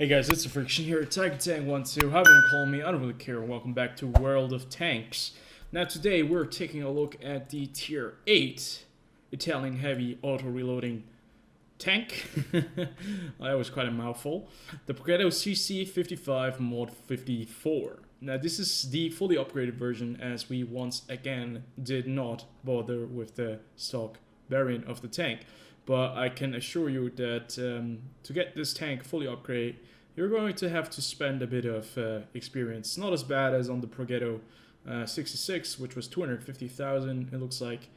Hey guys, it's TheFrXion here, Tang12, however you call me, I don't really care. Welcome back to World of Tanks. Now today we're taking a look at the Tier 8 Italian heavy auto-reloading tank. That was quite a mouthful. The Progetto CC55 Mod 54. Now this is the fully upgraded version, as we once again did not bother with the stock variant of the tank. But I can assure you that to get this tank fully upgraded, you're going to have to spend a bit of experience. Not as bad as on the Progetto 66, which was 250,000. It looks like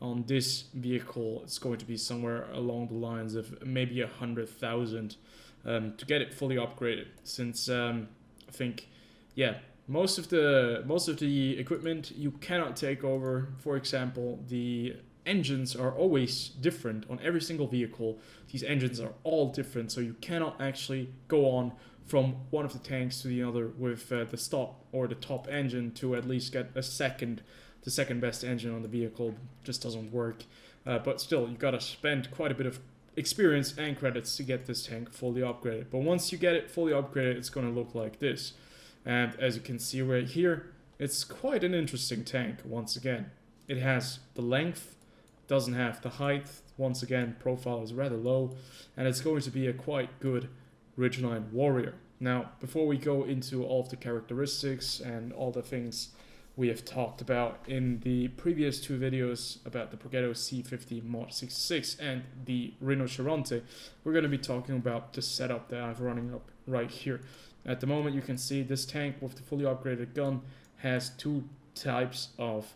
on this vehicle it's going to be somewhere along the lines of maybe 100,000 to get it fully upgraded. Since I think, yeah, most of the equipment you cannot take over. For example, the engines are always different on every single vehicle. These engines are all different, so you cannot actually go on from one of the tanks to the other with the stock or the top engine to at least get the second best engine on the vehicle. Just doesn't work. But still, you gotta spend quite a bit of experience and credits to get this tank fully upgraded. But once you get it fully upgraded, it's gonna look like this. And as you can see right here, it's quite an interesting tank. Once again, it has the length, doesn't have the height. Once again, profile is rather low, and it's going to be a quite good ridgeline warrior. Now, before we go into all of the characteristics and all the things we have talked about in the previous two videos about the Progetto C50 Mod 66 and the Rinoceronte, we're going to be talking about the setup that I've running up right here. At the moment, you can see this tank with the fully upgraded gun has two types of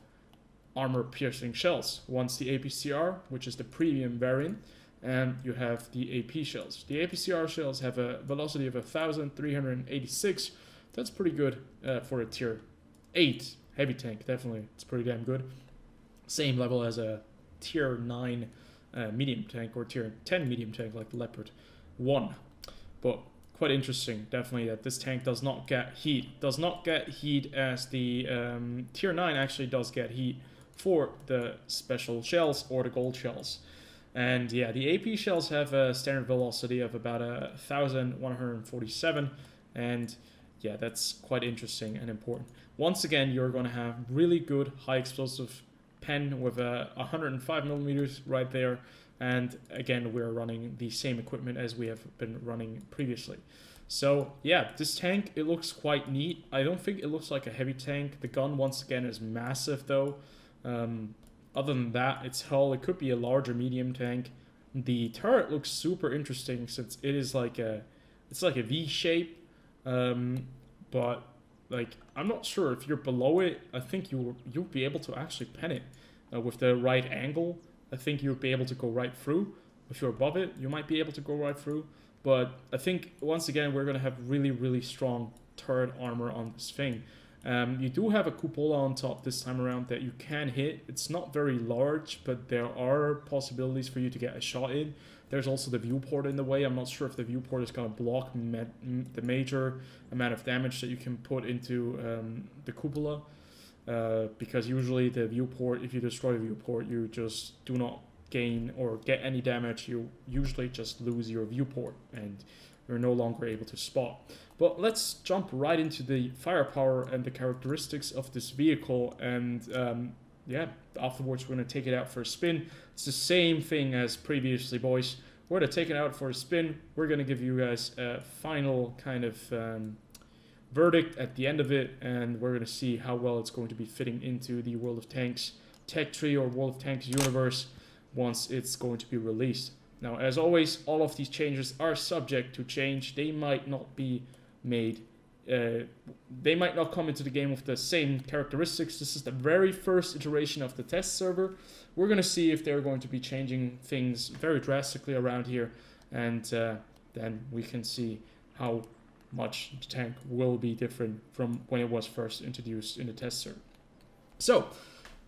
armor-piercing shells. One's the APCR, which is the premium variant, and you have the AP shells. The APCR shells have a velocity of 1,386. That's pretty good for a Tier 8 heavy tank, definitely. It's pretty damn good. Same level as a Tier 9 medium tank or Tier 10 medium tank like the Leopard 1. But quite interesting, definitely, that this tank does not get heat. Does not get heat as the Tier 9 actually does get heat for the special shells or the gold shells. And yeah, the AP shells have a standard velocity of about 1,147, and yeah, that's quite interesting and important. Once again, you're going to have really good high explosive pen with a 105 millimeters right there, and again, we're running the same equipment as we have been running previously. So yeah, this tank, it looks quite neat. I don't think it looks like a heavy tank. The gun, once again, is massive though. Other than that, its hull, it could be a larger medium tank. The turret looks super interesting since it is like it's like a V shape, but like I'm not sure if you're below it. I think you'll be able to actually pen it with the right angle. I think you'll be able to go right through. If you're above it, you might be able to go right through. But I think once again we're gonna have really strong turret armor on this thing. You do have a cupola on top this time around that you can hit. It's not very large, but there are possibilities for you to get a shot in. There's also the viewport in the way. I'm not sure if the viewport is going to block the major amount of damage that you can put into the cupola. Because usually the viewport, if you destroy the viewport, you just do not gain or get any damage. You usually just lose your viewport and you're no longer able to spot. But let's jump right into the firepower and the characteristics of this vehicle, and yeah, afterwards we're going to take it out for a spin. It's the same thing as previously, boys. We're going to take it out for a spin. We're going to give you guys a final kind of verdict at the end of it, and we're going to see how well it's going to be fitting into the World of Tanks tech tree or World of Tanks universe once it's going to be released. Now, as always, all of these changes are subject to change. They might not be made, they might not come into the game with the same characteristics. This is the very first iteration of the test server. We're going to see if they're going to be changing things very drastically around here, and then we can see how much the tank will be different from when it was first introduced in the test server. So,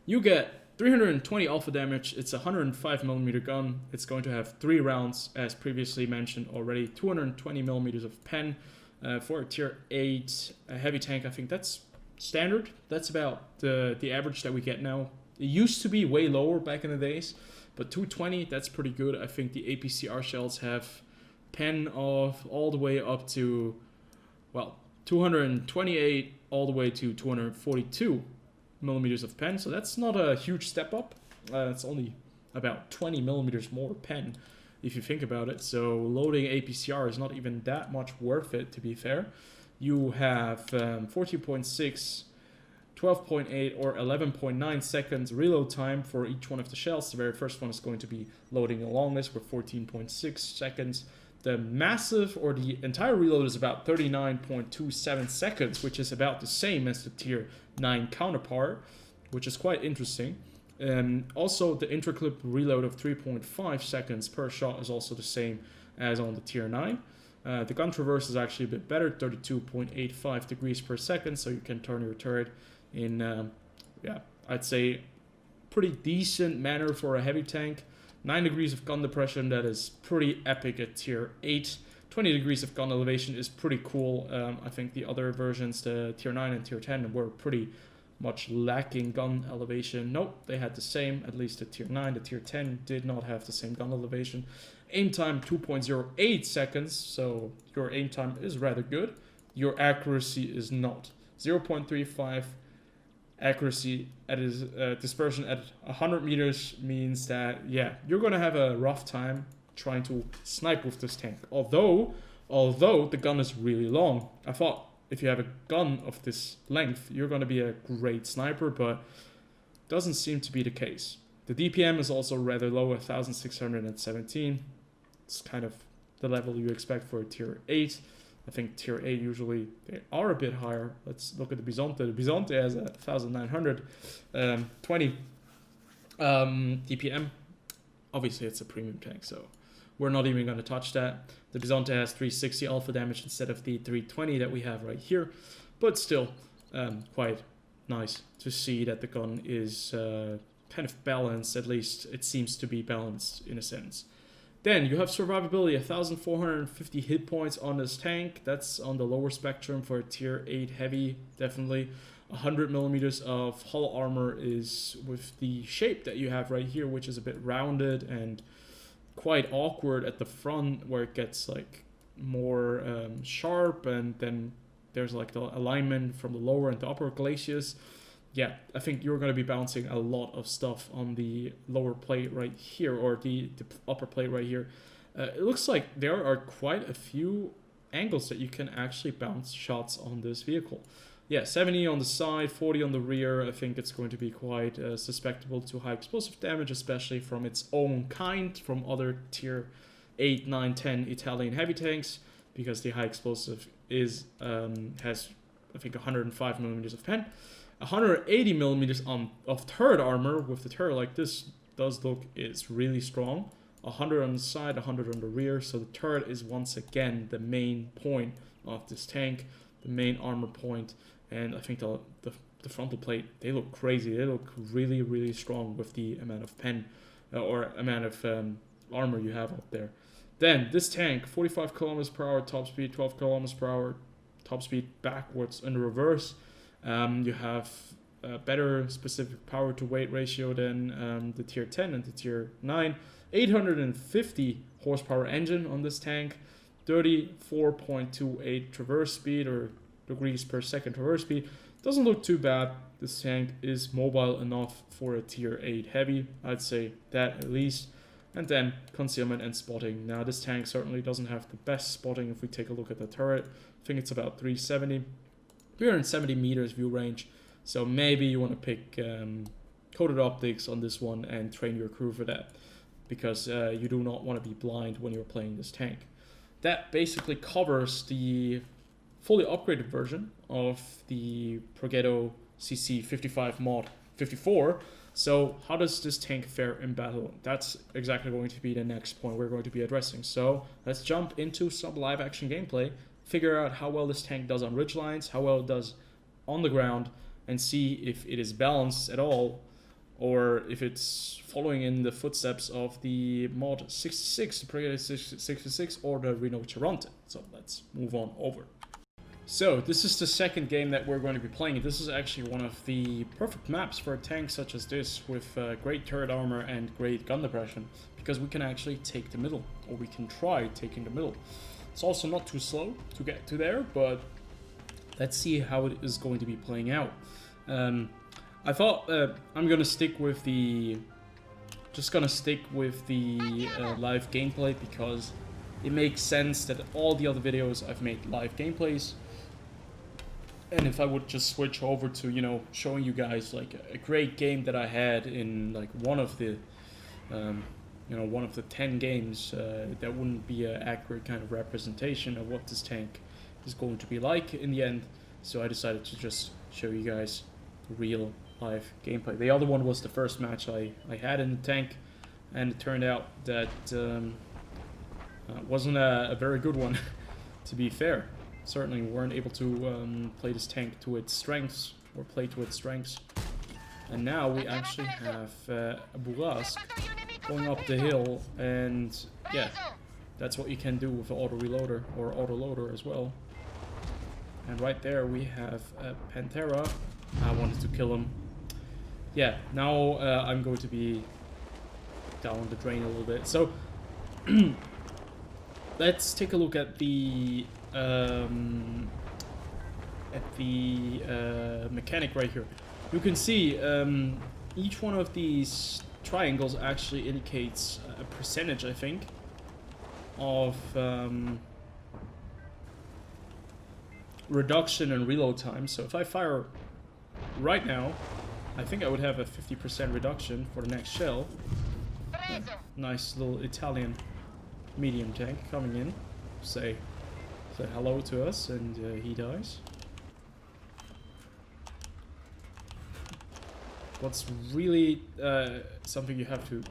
you get 320 alpha damage. It's a 105 millimeter gun. It's going to have 3 rounds, as previously mentioned already. 220 millimeters of pen for a Tier 8 heavy tank. I think that's standard. That's about the average that we get now. It used to be way lower back in the days, but 220, that's pretty good. I think the APCR shells have pen of all the way up to, well, 228 all the way to 242 millimeters of pen. So that's not a huge step up. It's only about 20 millimeters more pen if you think about it. So loading APCR is not even that much worth it, to be fair. You have 14.6, 12.8 or 11.9 seconds reload time for each one of the shells. The very first one is going to be loading the longest with 14.6 seconds. The massive or the entire reload is about 39.27 seconds, which is about the same as the tier 9 counterpart, which is quite interesting. Also, the intraclip reload of 3.5 seconds per shot is also the same as on the tier 9. The gun traverse is actually a bit better, 32.85 degrees per second, so you can turn your turret in, yeah, I'd say pretty decent manner for a heavy tank. 9 degrees of gun depression, that is pretty epic at tier 8. 20 degrees of gun elevation is pretty cool. I think the other versions, the tier 9 and tier 10, were pretty much lacking gun elevation. Nope, they had the same, at least the tier 9. The tier 10 did not have the same gun elevation. Aim time 2.08 seconds, so your aim time is rather good. Your accuracy is not. 0.35 accuracy at his dispersion at 100 meters means that, yeah, you're gonna have a rough time trying to snipe with this tank. Although the gun is really long. I thought if you have a gun of this length, you're gonna be a great sniper, but doesn't seem to be the case. The DPM is also rather low, 1,617. It's kind of the level you expect for a tier 8. I think tier 8 usually they are a bit higher. Let's look at the Bisonte. The Bisonte has a 1,920 DPM. Obviously, it's a premium tank, so we're not even going to touch that. The Bisonte has 360 alpha damage instead of the 320 that we have right here. But still, quite nice to see that the gun is kind of balanced. At least it seems to be balanced in a sense. Then you have survivability, 1,450 hit points on this tank. That's on the lower spectrum for a tier 8 heavy, definitely. 100 millimeters of hull armor is with the shape that you have right here, which is a bit rounded and quite awkward at the front, where it gets like more sharp, and then there's like the alignment from the lower and the upper glacis. Yeah, I think you're going to be bouncing a lot of stuff on the lower plate right here, or the upper plate right here. It looks like there are quite a few angles that you can actually bounce shots on this vehicle. Yeah, 70 on the side, 40 on the rear. I think it's going to be quite susceptible to high explosive damage, especially from its own kind, from other tier 8, 9, 10 Italian heavy tanks, because the high explosive is has, I think, 105 millimeters of pen. 180 millimeters of turret armor with the turret like this does look is really strong. 100 on the side, 100 on the rear. So the turret is once again the main point of this tank, the main armor point. And I think the frontal plate, they look crazy. They look really, really strong with the amount of pen or amount of armor you have up there. Then this tank, 45 kilometers per hour top speed, 12 kilometers per hour top speed backwards and reverse. You have a better specific power to weight ratio than the tier 10 and the tier 9. 850 horsepower engine on this tank, 34.28 traverse speed or degrees per second traverse speed. Doesn't look too bad. This tank is mobile enough for a tier 8 heavy. I'd say that at least. And then concealment and spotting. Now this tank certainly doesn't have the best spotting if we take a look at the turret. I think it's about 370. 370 meters view range, so maybe you want to pick coated optics on this one and train your crew for that, because you do not want to be blind when you're playing this tank. That basically covers the fully upgraded version of the Progetto CC 55 mod 54. So how does this tank fare in battle? That's exactly going to be the next point we're going to be addressing. So let's jump into some live action gameplay, figure out how well this tank does on ridgelines, how well it does on the ground, and see if it is balanced at all, or if it's following in the footsteps of the mod 66, the Progetto 66, or the Renault Chironte. So let's move on over. So, this is the second game that we're going to be playing. This is actually one of the perfect maps for a tank such as this, with great turret armor and great gun depression, because we can actually take the middle, or we can try taking the middle. It's also not too slow to get to there, but let's see how it is going to be playing out. I thought I'm gonna stick with the... live gameplay, because it makes sense that all the other videos I've made live gameplays. And if I would just switch over to, you know, showing you guys like a great game that I had in like one of the, one of the 10 games, that wouldn't be an accurate kind of representation of what this tank is going to be like in the end. So I decided to just show you guys real live gameplay. The other one was the first match I had in the tank, and it turned out that wasn't a very good one, to be fair. Certainly weren't able to play this tank to its strengths, or play to its strengths. And now we actually have a Burask going up the hill, and yeah, that's what you can do with an auto-reloader, or auto-loader as well. And right there we have a Pantera. I wanted to kill him. Yeah, now I'm going to be down the drain a little bit. So, let's take a look at the mechanic right here. You can see each one of these triangles actually indicates a percentage, I think, of reduction in reload time. So if I fire right now, I think I would have a 50% reduction for the next shell. Nice little Italian medium tank coming in, say hello to us, and he dies. What's really something you have to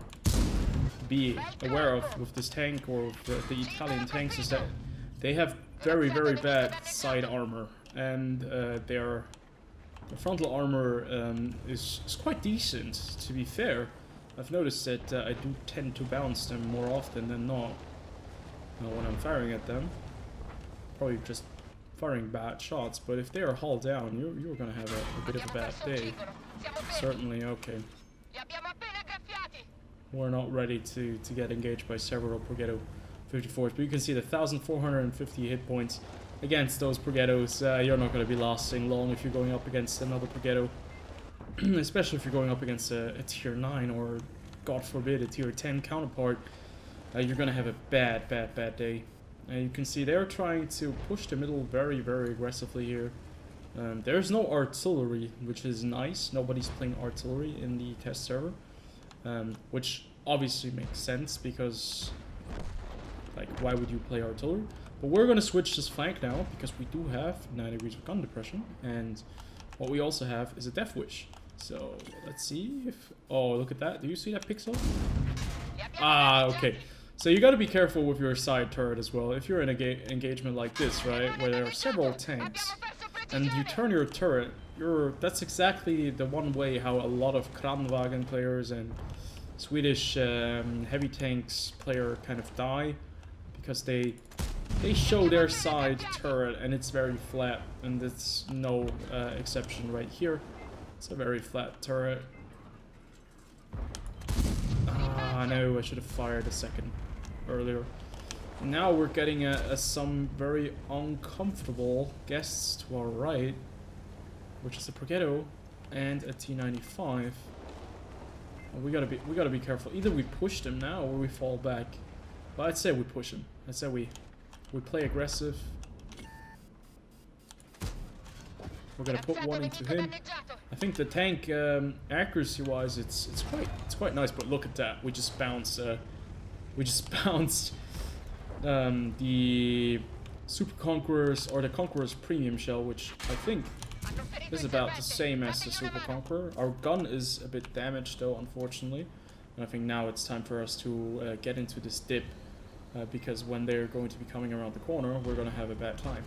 be aware of with this tank, or with the Italian tanks, is that they have very, very bad side armor, and their frontal armor is quite decent, to be fair. I've noticed that I do tend to bounce them more often than not when I'm firing at them. Probably just firing bad shots, but if they are hull down, you're gonna have a bit of a bad day. Certainly, okay. We're not ready to get engaged by several Progetto 54s, but you can see the 1,450 hit points against those Progettos. You're not going to be lasting long if you're going up against another Progetto, especially if you're going up against a tier 9 or, God forbid, a tier 10 counterpart. You're going to have a bad day. You can see they're trying to push the middle very, very aggressively here. There's no artillery, which is nice. Nobody's playing artillery in the test server, which obviously makes sense, because, like, why would you play artillery? But we're going to switch this flank now, because we do have 9 degrees of gun depression, and what we also have is a Death Wish. So, let's see if... Oh, look at that. Do you see that pixel? Ah, okay. So you got to be careful with your side turret as well. If you're in an engagement like this, right, where there are several tanks, and you turn your turret, that's exactly the one way how a lot of Kranwagen players and Swedish heavy tanks player kind of die, because they show their side turret and it's very flat, and it's no exception right here. It's a very flat turret. Ah, no, I should have fired a second earlier. Now we're getting some very uncomfortable guests to our right, which is a Progetto and a T95. Well, we gotta be careful. Either we push them now or we fall back. But I'd say we push him. I'd say we play aggressive. We're gonna put one into him. I think the tank, accuracy-wise, it's quite nice. But look at that. We just bounced the Super Conquerors, or the Conqueror's Premium Shell, which I think is about the same as the Super Conqueror. Our gun is a bit damaged though, unfortunately. And I think now it's time for us to get into this dip, because when they're going to be coming around the corner, we're going to have a bad time.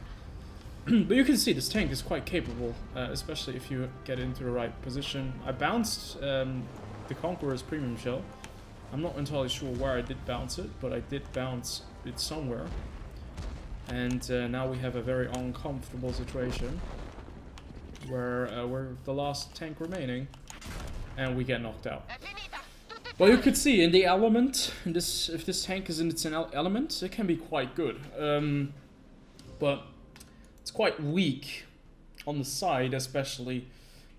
But you can see this tank is quite capable, especially if you get into the right position. I bounced the Conqueror's Premium Shell. I'm not entirely sure where I did bounce it, but I did bounce it somewhere. And now we have a very uncomfortable situation where we're the last tank remaining, and we get knocked out. Well, you could see in the element, if this tank is in its element, it can be quite good. But it's quite weak on the side, especially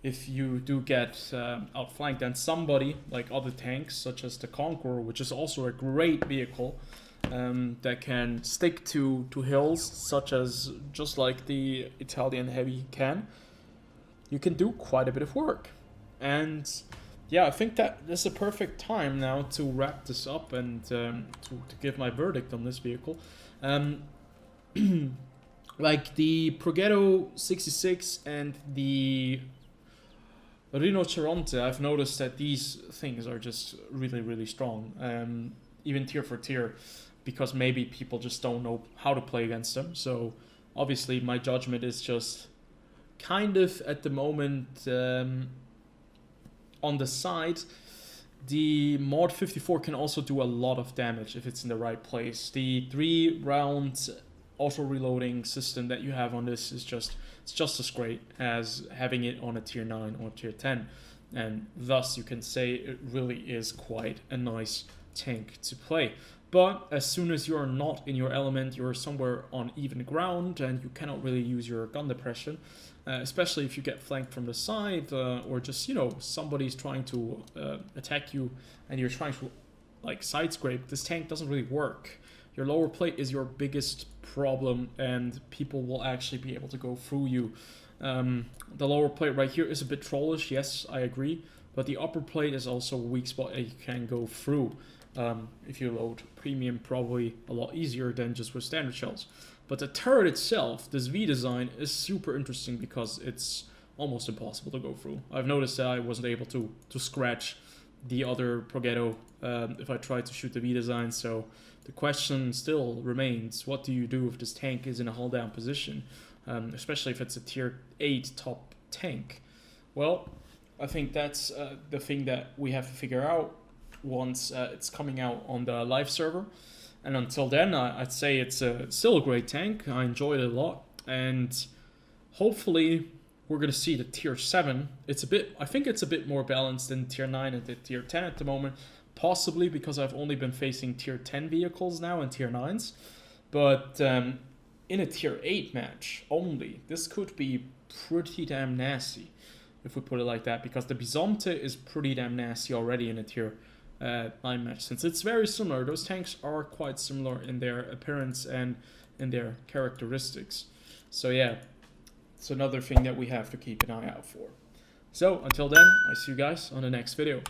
if you do get outflanked. And somebody, like other tanks, such as the Conqueror, which is also a great vehicle, that can stick to hills, such as just like the Italian heavy can, you can do quite a bit of work. And yeah, I think that this is a perfect time now to wrap this up and to give my verdict on this vehicle. Like the Progetto 66 and the Rinoceronte, I've noticed that these things are just really, really strong, even tier for tier, because maybe people just don't know how to play against them. So obviously my judgment is just kind of at the moment on the side. The Mod 54 can also do a lot of damage if it's in the right place. The 3-round auto reloading system that you have on this is just as great as having it on a tier 9 or tier 10, and thus you can say it really is quite a nice tank to play. But as soon as you're not in your element, you're somewhere on even ground and you cannot really use your gun depression, especially if you get flanked from the side, or just, you know, somebody's trying to attack you and you're trying to like side scrape. This tank doesn't really work. Your lower plate is your biggest problem, and people will actually be able to go through you. The lower plate right here is a bit trollish, yes, I agree, but the upper plate is also a weak spot that you can go through. If you load premium, probably a lot easier than just with standard shells. But the turret itself, this V design, is super interesting because it's almost impossible to go through. I've noticed that I wasn't able to scratch the other Progetto if I tried to shoot the V design, so the question still remains, what do you do if this tank is in a hull down position, especially if it's a tier 8 top tank? Well, I think that's the thing that we have to figure out once it's coming out on the live server. And until then, I'd say it's still a great tank. I enjoyed it a lot, and hopefully we're gonna see the tier 7. I think it's a bit more balanced than tier 9 and the tier 10 at the moment, possibly because I've only been facing tier 10 vehicles now and tier 9s. But in a tier 8 match only, this could be pretty damn nasty, if we put it like that, because the Bisonte is pretty damn nasty already in a tier 9 match, since it's very similar. Those tanks are quite similar in their appearance and in their characteristics. So yeah, it's another thing that we have to keep an eye out for. So until then, I see you guys on the next video.